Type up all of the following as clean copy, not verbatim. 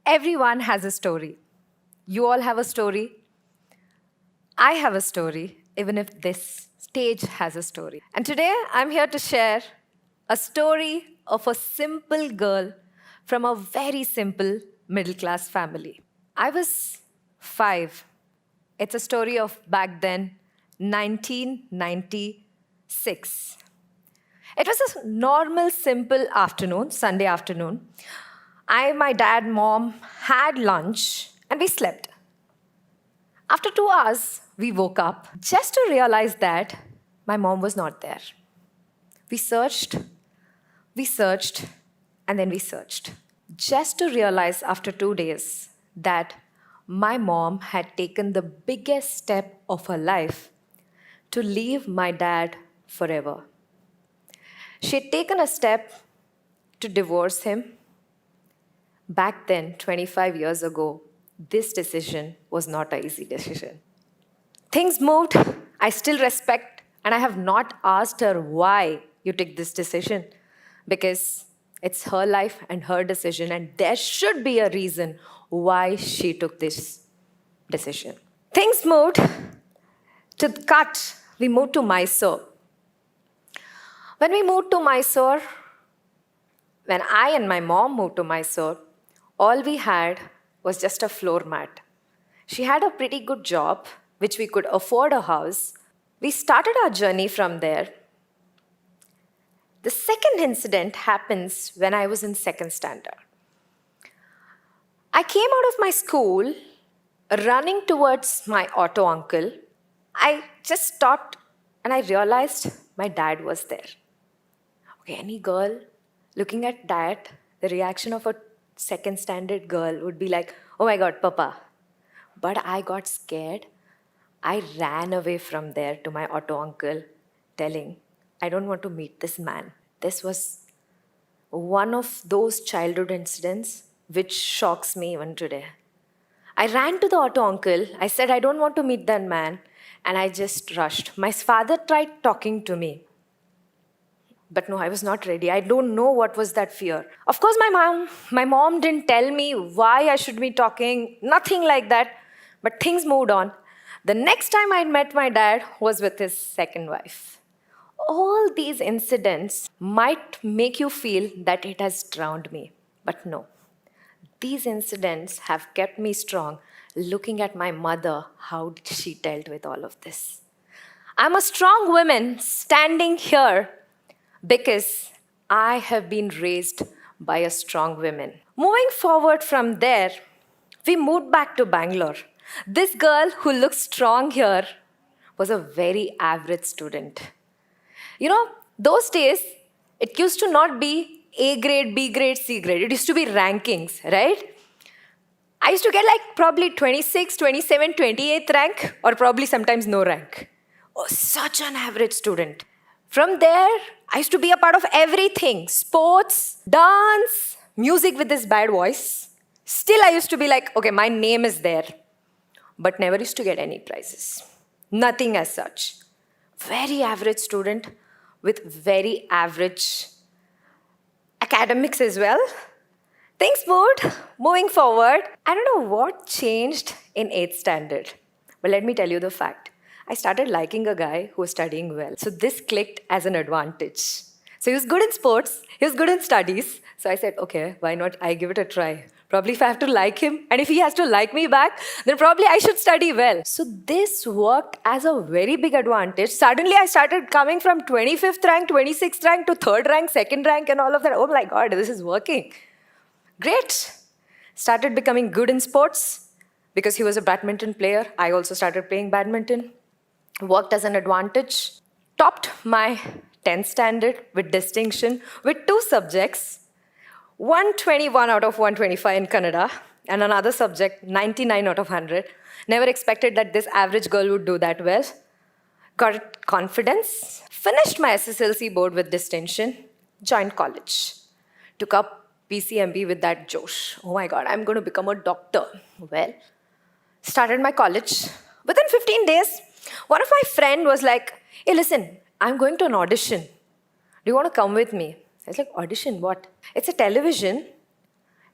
Everyone has a story. You all have a story. I have a story, even if this stage has a story. And today I'm here to share a story of a simple girl from a very simple middle class family. I was 5. It's a story of back then, 1996. It was a normal, simple afternoon, Sunday afternoon. My dad, mom had lunch and we slept. After 2 hours, we woke up just to realize that my mom was not there. We searched, and then we searched. Just to realize after 2 days that my mom had taken the biggest step of her life to leave my dad forever. She had taken a step to divorce him. Back then, 25 years ago, this decision was not an easy decision. Things moved. I still respect, and I have not asked her why you took this decision because it's her life and her decision, and there should be a reason why she took this decision. Things moved to the cut. We moved to Mysore. When we moved to Mysore, when I and my mom moved to Mysore, all we had was just a floor mat. She had a pretty good job, which we could afford a house. We started our journey from there. The second incident happens when I was in second standard. I came out of my school running towards my auto uncle. I just stopped and I realized my dad was there. Okay, any girl looking at that, the reaction of a second standard girl would be like, oh my God, Papa. But I got scared. I ran away from there to my auto uncle, telling, I don't want to meet this man. This was one of those childhood incidents which shocks me even today. I ran to the auto uncle. I said, I don't want to meet that man. And I just rushed. My father tried talking to me. But no, I was not ready. I don't know what was that fear. Of course, my mom didn't tell me why I should be talking, nothing like that. But things moved on. The next time I met my dad was with his second wife. All these incidents might make you feel that it has drowned me. But no. These incidents have kept me strong, looking at my mother, how she dealt with all of this. I'm a strong woman standing here because I have been raised by a strong woman. Moving forward from there, we moved back to Bangalore. This girl who looks strong here was a very average student. You know, those days, it used to not be A grade, B grade, C grade. It used to be rankings, right? I used to get like probably 26, 27, 28th rank, or probably sometimes no rank. Oh, such an average student. From there, I used to be a part of everything. Sports, dance, music with this bad voice. Still, I used to be like, okay, my name is there. But never used to get any prizes. Nothing as such. Very average student with very average academics as well. Things moved, moving forward. I don't know what changed in 8th standard. But let me tell you the fact. I started liking a guy who was studying well. So this clicked as an advantage. So he was good in sports, he was good in studies. So I said, okay, why not I give it a try? Probably if I have to like him, and if he has to like me back, then probably I should study well. So this worked as a very big advantage. Suddenly I started coming from 25th rank, 26th rank to 3rd rank, 2nd rank and all of that. Oh my God, this is working. Great. Started becoming good in sports because he was a badminton player. I also started playing badminton. Worked as an advantage. Topped my 10th standard with distinction with 2 subjects. 121 out of 125 in Kannada, and another subject, 99 out of 100. Never expected that this average girl would do that well. Got confidence. Finished my SSLC board with distinction. Joined college. Took up PCMB with that josh. Oh my God, I'm going to become a doctor. Well, started my college. Within 15 days, one of my friend was like, hey, listen, I'm going to an audition. Do you want to come with me? I was like, audition, what? It's a television.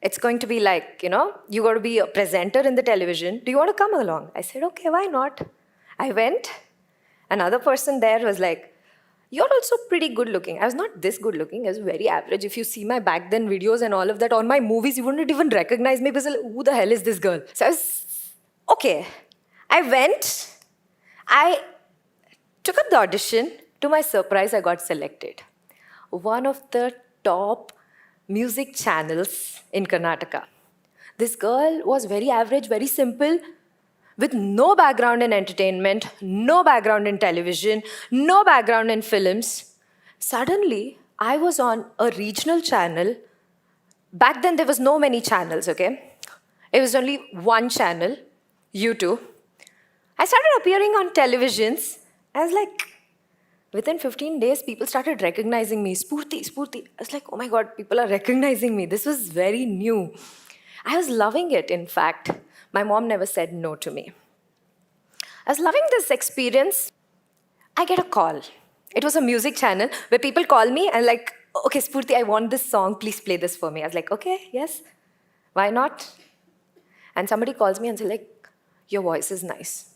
It's going to be like, you got to be a presenter in the television. Do you want to come along? I said, okay, why not? I went. Another person there was like, you're also pretty good looking. I was not this good looking. I was very average. If you see my back then videos and all of that on my movies, you wouldn't even recognize me because like, who the hell is this girl? So I was, okay. I went. I took up the audition. To my surprise, I got selected. One of the top music channels in Karnataka. This girl was very average, very simple, with no background in entertainment, no background in television, no background in films. Suddenly, I was on a regional channel. Back then, there was no many channels, okay? It was only one channel, YouTube. I started appearing on televisions. I was like, within 15 days, people started recognizing me. Spurti, Spurti. I was like, oh my God, people are recognizing me. This was very new. I was loving it, in fact. My mom never said no to me. I was loving this experience. I get a call. It was a music channel where people call me and like, okay, Spurti, I want this song. Please play this for me. I was like, okay, yes. Why not? And somebody calls me and says like, your voice is nice.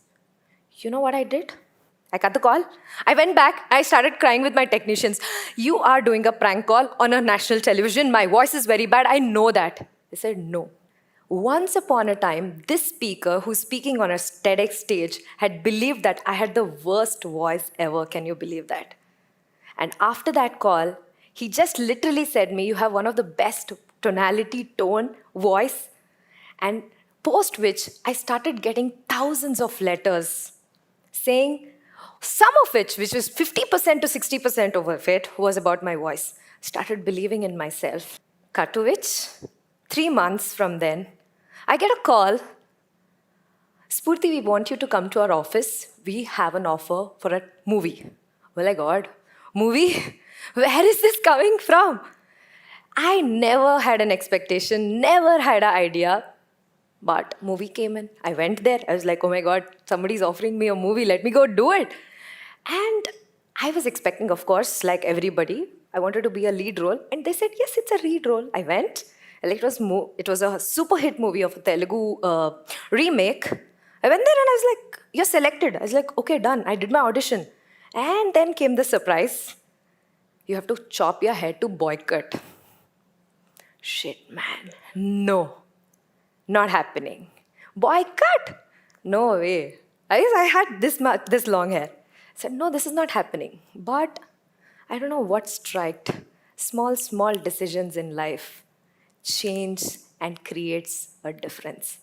You know what I did? I cut the call. I went back. I started crying with my technicians. You are doing a prank call on a national television. My voice is very bad. I know that. They said no. Once upon a time, this speaker who's speaking on a TEDx stage had believed that I had the worst voice ever. Can you believe that? And after that call, he just literally said me, you have one of the best tonality, tone, voice. And post which, I started getting thousands of letters saying, some of which was 50% to 60% of it, was about my voice. Started believing in myself. Cut to which, 3 months from then, I get a call. Spurti, we want you to come to our office. We have an offer for a movie. Well, my God, movie? Where is this coming from? I never had an expectation, never had an idea. But movie came in. I went there. I was like, oh my God, somebody's offering me a movie. Let me go do it. And I was expecting, of course, like everybody, I wanted to be a lead role. And they said, yes, it's a lead role. I went. Like it was a super hit movie of a Telugu remake. I went there and I was like, you're selected. I was like, okay, done. I did my audition. And then came the surprise. You have to chop your hair to boycott. Shit, man. No. Not happening. Boycott? No way. I had this long hair. I said, no, this is not happening. But I don't know what struck. Small decisions in life change and creates a difference.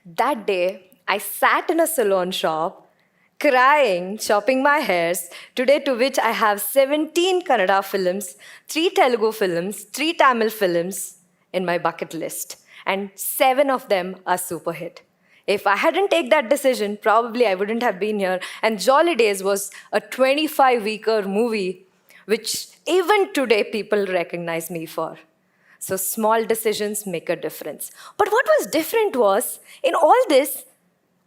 That day, I sat in a salon shop, crying, chopping my hairs, today to which I have 17 Kannada films, 3 Telugu films, 3 Tamil films in my bucket list. And 7 of them are super hit. If I hadn't taken that decision, probably I wouldn't have been here. And Jolly Days was a 25-weeker movie, which even today people recognize me for. So small decisions make a difference. But what was different was, in all this,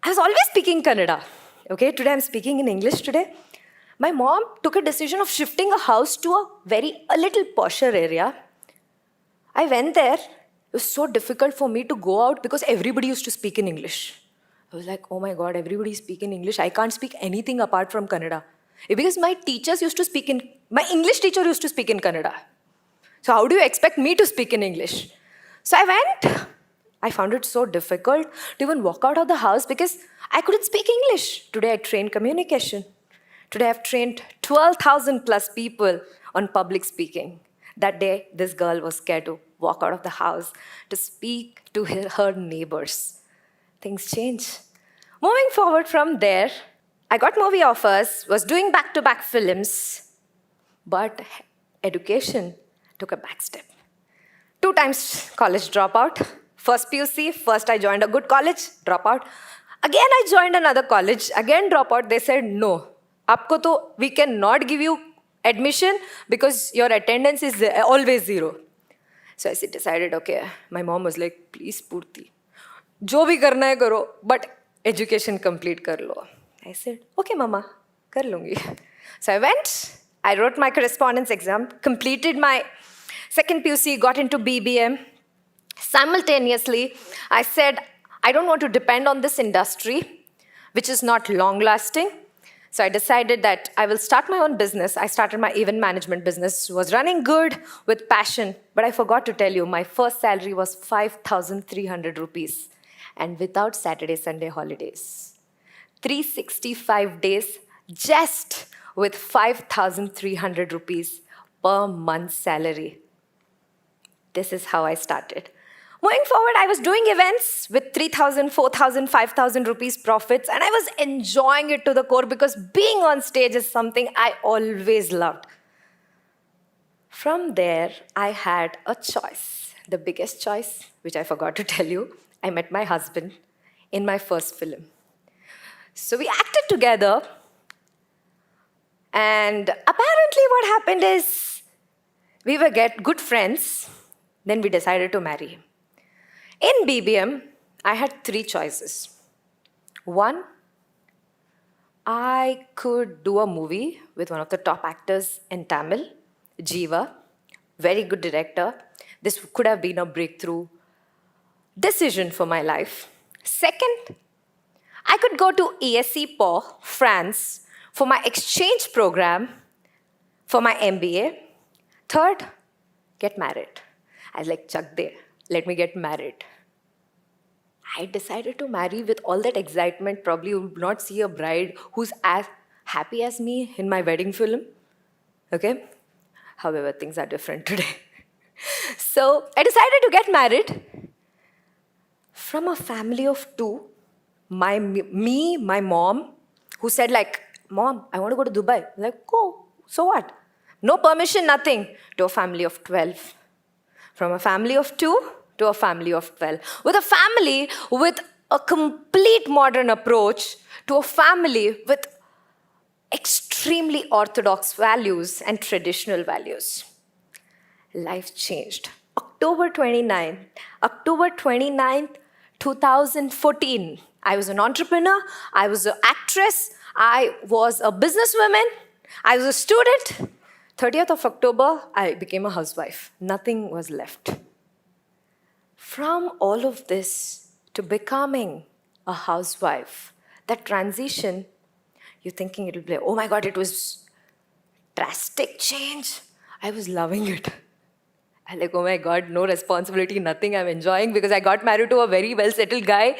I was always speaking Kannada. Okay, today I'm speaking in English today. My mom took a decision of shifting a house to a little posher area. I went there. It was so difficult for me to go out because everybody used to speak in English. I was like, oh my God, everybody speaks in English. I can't speak anything apart from Kannada. Because my English teacher used to speak in Kannada. So how do you expect me to speak in English? So I went. I found it so difficult to even walk out of the house because I couldn't speak English. Today I train communication. Today I've trained 12,000 plus people on public speaking. That day, this girl was scared to walk out of the house to speak to her neighbors. Things change. Moving forward from there, I got movie offers, was doing back-to-back films, but education took a back step. 2 times college dropout. First PUC, first I joined a good college, dropout. Again, I joined another college, again dropout. They said, no, we cannot give you admission because your attendance is always 0. So I decided, okay, my mom was like, please, Purti, jo bhi karna hai karo, but education complete kar lo. I said, okay, mama, kar lungi. So I went, I wrote my correspondence exam, completed my second PUC, got into BBM, Simultaneously, I said, I don't want to depend on this industry, which is not long lasting. So I decided that I will start my own business. I started my event management business, was running good with passion, but I forgot to tell you, my first salary was 5,300 rupees and without Saturday, Sunday holidays. 365 days just with 5,300 rupees per month salary. This is how I started. Moving forward, I was doing events with 3,000, 4,000, 5,000 rupees profits, and I was enjoying it to the core because being on stage is something I always loved. From there, I had a choice. The biggest choice, which I forgot to tell you, I met my husband in my first film. So we acted together, and apparently, what happened is we were good friends. Then we decided to marry. In BBM, I had three choices. One, I could do a movie with one of the top actors in Tamil, Jeeva, very good director. This could have been a breakthrough decision for my life. Second, I could go to ESC Po, France, for my exchange program for my MBA. Third, get married. I was like, Chak de, let me get married. I decided to marry with all that excitement. Probably you would not see a bride who's as happy as me in my wedding film. Okay? However, things are different today. So I decided to get married from a family of two. My mom, who said like, Mom, I want to go to Dubai. I'm like, go. So what? No permission, nothing. To a family of 12. From a family of two to a family of 12. With a family with a complete modern approach to a family with extremely orthodox values and traditional values. Life changed. October 29th, 2014. I was an entrepreneur, I was an actress, I was a businesswoman, I was a student. 30th of October, I became a housewife. Nothing was left. From all of this to becoming a housewife, that transition, you're thinking it'll be, oh my God, it was drastic change. I was loving it. I'm like, oh my God, no responsibility, nothing. I'm enjoying because I got married to a very well-settled guy.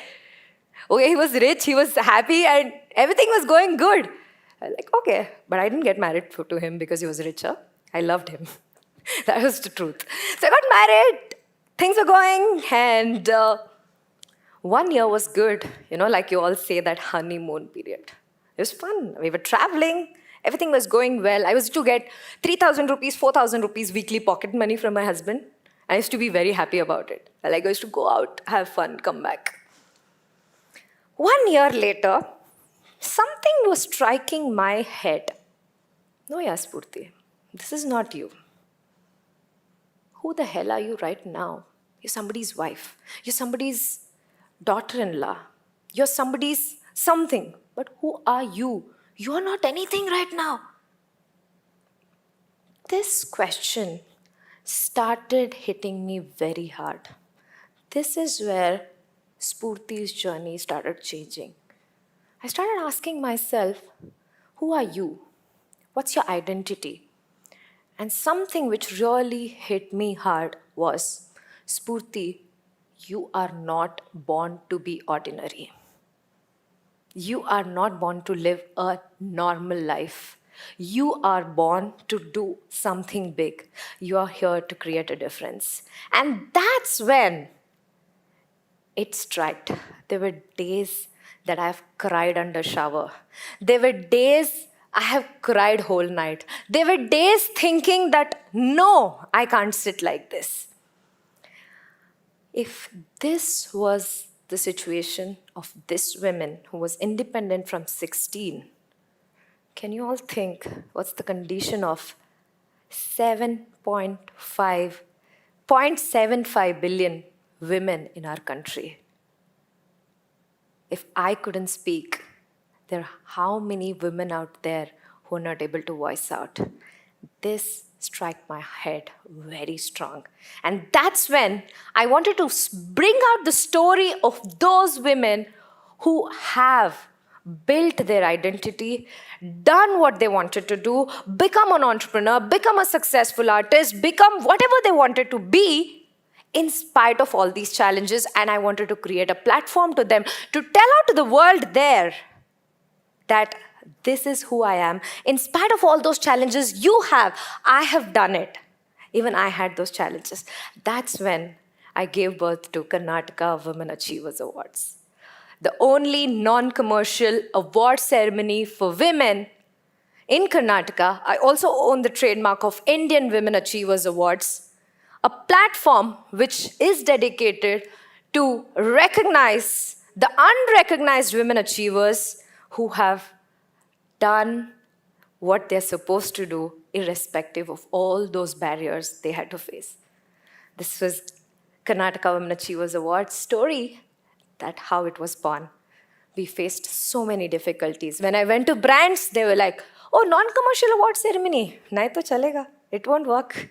Okay, he was rich, he was happy, and everything was going good. I was like, okay. But I didn't get married to him because he was richer. I loved him. That was the truth. So I got married, things were going, and 1 year was good. You know, like you all say, that honeymoon period. It was fun. We were traveling. Everything was going well. I was to get 3,000 rupees, 4,000 rupees weekly pocket money from my husband. I used to be very happy about it. I used to go out, have fun, come back. 1 year later, something was striking my head. No, Yaspurti, this is not you. Who the hell are you right now? You're somebody's wife. You're somebody's daughter-in-law. You're somebody's something. But who are you? You're not anything right now. This question started hitting me very hard. This is where Spurti's journey started changing. I started asking myself, who are you? What's your identity? And something which really hit me hard was, Spurti, you are not born to be ordinary. You are not born to live a normal life. You are born to do something big. You are here to create a difference. And that's when it struck. There were days that I have cried under shower. There were days I have cried whole night. There were days thinking that, no, I can't sit like this. If this was the situation of this woman who was independent from 16, can you all think what's the condition of 0.75 billion women in our country? If I couldn't speak, there are how many women out there who are not able to voice out? This strike my head very strong. And that's when I wanted to bring out the story of those women who have built their identity, done what they wanted to do, become an entrepreneur, become a successful artist, become whatever they wanted to be in spite of all these challenges. And I wanted to create a platform to them to tell out to the world there that this is who I am. In spite of all those challenges I have done it. Even I had those challenges. That's when I gave birth to Karnataka Women Achievers Awards, the only non-commercial award ceremony for women in Karnataka. I also own the trademark of Indian Women Achievers Awards, a platform which is dedicated to recognize the unrecognized women achievers who have done what they're supposed to do, irrespective of all those barriers they had to face. This was Karnataka Women Achievers Awards story, that how it was born. We faced so many difficulties. When I went to brands, they were like, oh, non-commercial award ceremony. Nahi to chalega. It won't work.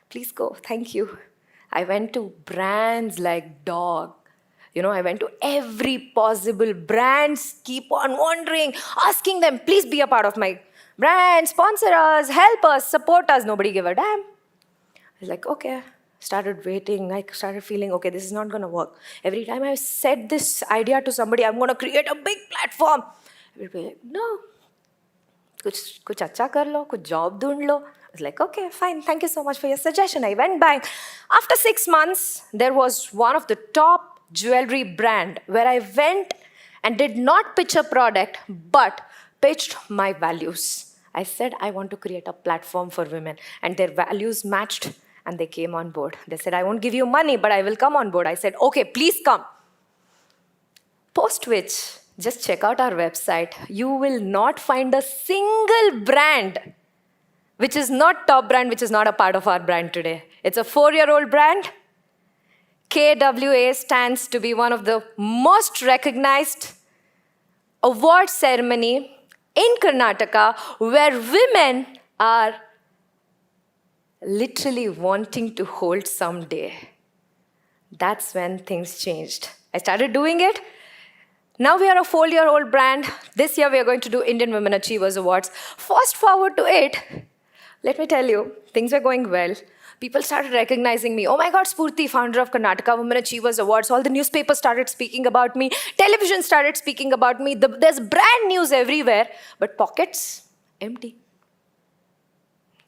Please go. Thank you. I went to brands like Dog. I went to every possible brands, keep on wondering, asking them, please be a part of my brand, sponsor us, help us, support us. Nobody gave a damn. I was like, okay. Started waiting. I started feeling, okay, this is not going to work. Every time I said this idea to somebody, I'm going to create a big platform, everybody like, no. Kuch acha kar lo, kuch job dhoond lo. I was like, okay, fine. Thank you so much for your suggestion. I went back. After 6 months, there was one of the top jewelry brand where I went and did not pitch a product, but pitched my values. I said, I want to create a platform for women, and their values matched, and they came on board. They said, I won't give you money, but I will come on board. I said, okay, please come. Post which, just check out our website. You will not find a single brand which is not top brand, which is not a part of our brand today. It's a 4-year-old brand. KWA stands to be one of the most recognized award ceremony in Karnataka, where women are literally wanting to hold someday. That's when things changed. I started doing it. Now we are a 4-year-old brand. This year we are going to do Indian Women Achievers Awards. Fast forward to it, let me tell you, things were going well. People started recognizing me. Oh my God, Spurti, founder of Karnataka Women Achievers Awards. All the newspapers started speaking about me. Television started speaking about me. There's brand news everywhere. But pockets, empty.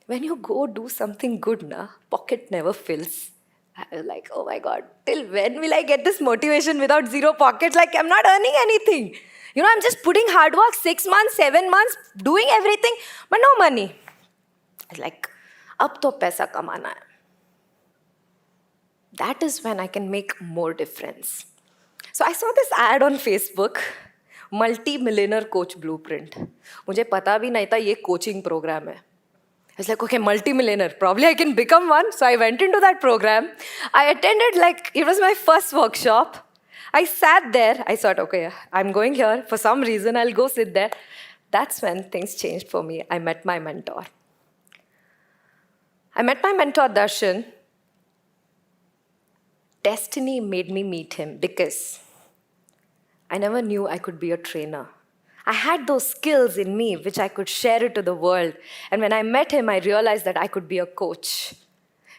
When you go do something good, pocket never fills. I was like, oh my God, till when will I get this motivation without zero pockets? Like, I'm not earning anything. I'm just putting hard work, 6 months, 7 months, doing everything, but no money. I was like, अब तो पैसा कमाना है. That is when I can make more difference. So I saw this ad on Facebook, Multi-Millionaire Coach Blueprint. मुझे पता भी नहीं था ये coaching program है. I was like, okay, multi-millionaire, probably I can become one. So I went into that program. I attended, it was my first workshop. I sat there. I thought, okay, I'm going here. For some reason, I'll go sit there. That's when things changed for me. I met my mentor. Darshan. Destiny made me meet him because I never knew I could be a trainer. I had those skills in me which I could share it to the world. And when I met him, I realized that I could be a coach.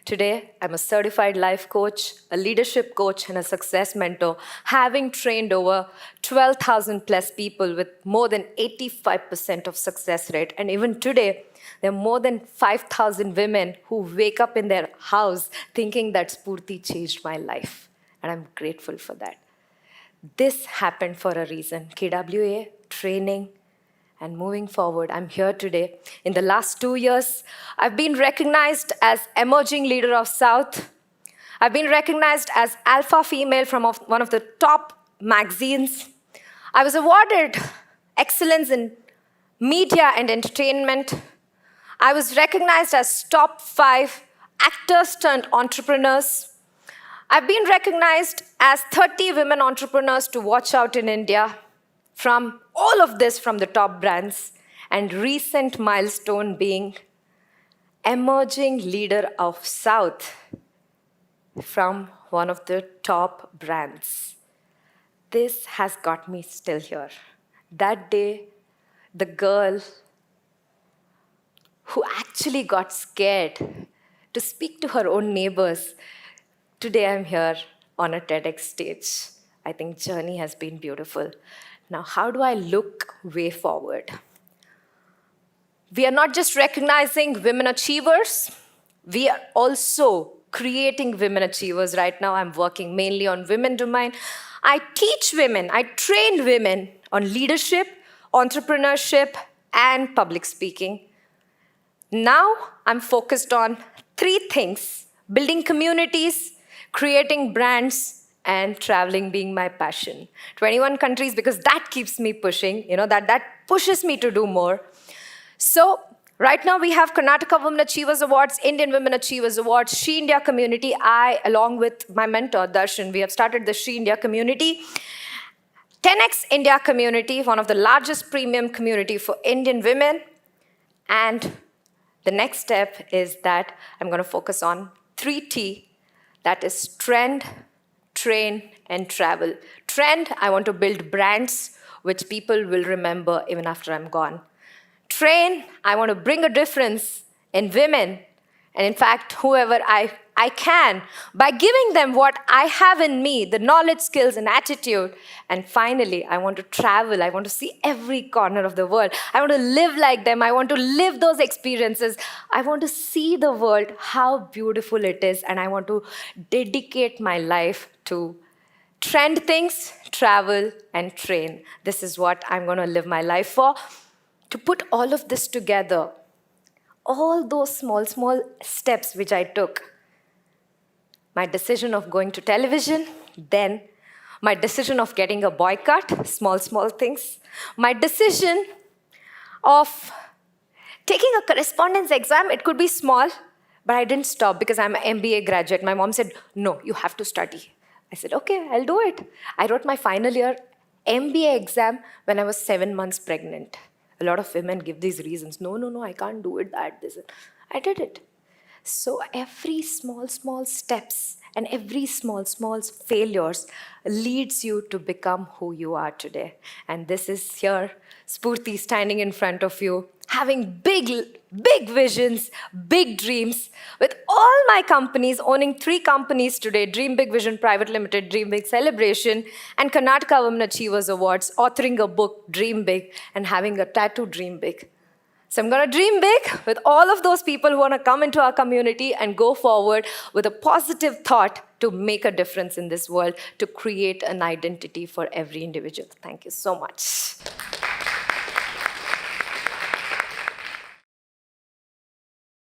Today, I'm a certified life coach, a leadership coach, and a success mentor, having trained over 12,000 plus people with more than 85% of success rate. And even today, there are more than 5,000 women who wake up in their house thinking that Spurti changed my life. And I'm grateful for that. This happened for a reason. KWA, training, and moving forward. I'm here today. In the last 2 years, I've been recognized as Emerging Leader of South. I've been recognized as Alpha Female from one of the top magazines. I was awarded Excellence in Media and Entertainment. I was recognized as top 5 actors turned entrepreneurs. I've been recognized as 30 women entrepreneurs to watch out in India. From all of this from the top brands, and recent milestone being emerging leader of South from one of the top brands. This has got me still here. That day, the girl who actually got scared to speak to her own neighbors, today I'm here on a TEDx stage. I think journey has been beautiful. Now, how do I look way forward? We are not just recognizing women achievers, we are also creating women achievers. Right now, I'm working mainly on women domain. I teach women, I train women on leadership, entrepreneurship, and public speaking. Now, I'm focused on 3 things: building communities, creating brands, and traveling being my passion. 21 countries, because that keeps me pushing, that pushes me to do more. So right now we have Karnataka Women Achievers Awards, Indian Women Achievers Awards, She India Community. I, along with my mentor, Darshan, we have started the She India Community. 10X India Community, one of the largest premium community for Indian women. And the next step is that I'm going to focus on 3T, that is trend, train, and travel. Trend, I want to build brands which people will remember even after I'm gone. Train, I want to bring a difference in women, and in fact, whoever I can, by giving them what I have in me, the knowledge, skills, and attitude. And finally, I want to travel. I want to see every corner of the world. I want to live like them. I want to live those experiences. I want to see the world, how beautiful it is, and I want to dedicate my life to trend things, travel, and train. This is what I'm going to live my life for. To put all of this together, all those small steps which I took, my decision of going to television, then my decision of getting a boycott, small things, my decision of taking a correspondence exam, it could be small, but I didn't stop because I'm an MBA graduate. My mom said, no, you have to study. I said, okay, I'll do it. I wrote my final year MBA exam when I was 7 months pregnant. A lot of women give these reasons. No, I can't do it, this. I did it. So every small steps and every small failures leads you to become who you are today. And this is here, Spurti standing in front of you, having big visions, big dreams, with all my companies, owning 3 companies today: Dream Big Vision Private Limited, Dream Big Celebration, and Karnataka Women Achievers Awards, authoring a book, Dream Big, and having a tattoo, Dream Big. So I'm going to dream big with all of those people who want to come into our community and go forward with a positive thought to make a difference in this world, to create an identity for every individual. Thank you so much.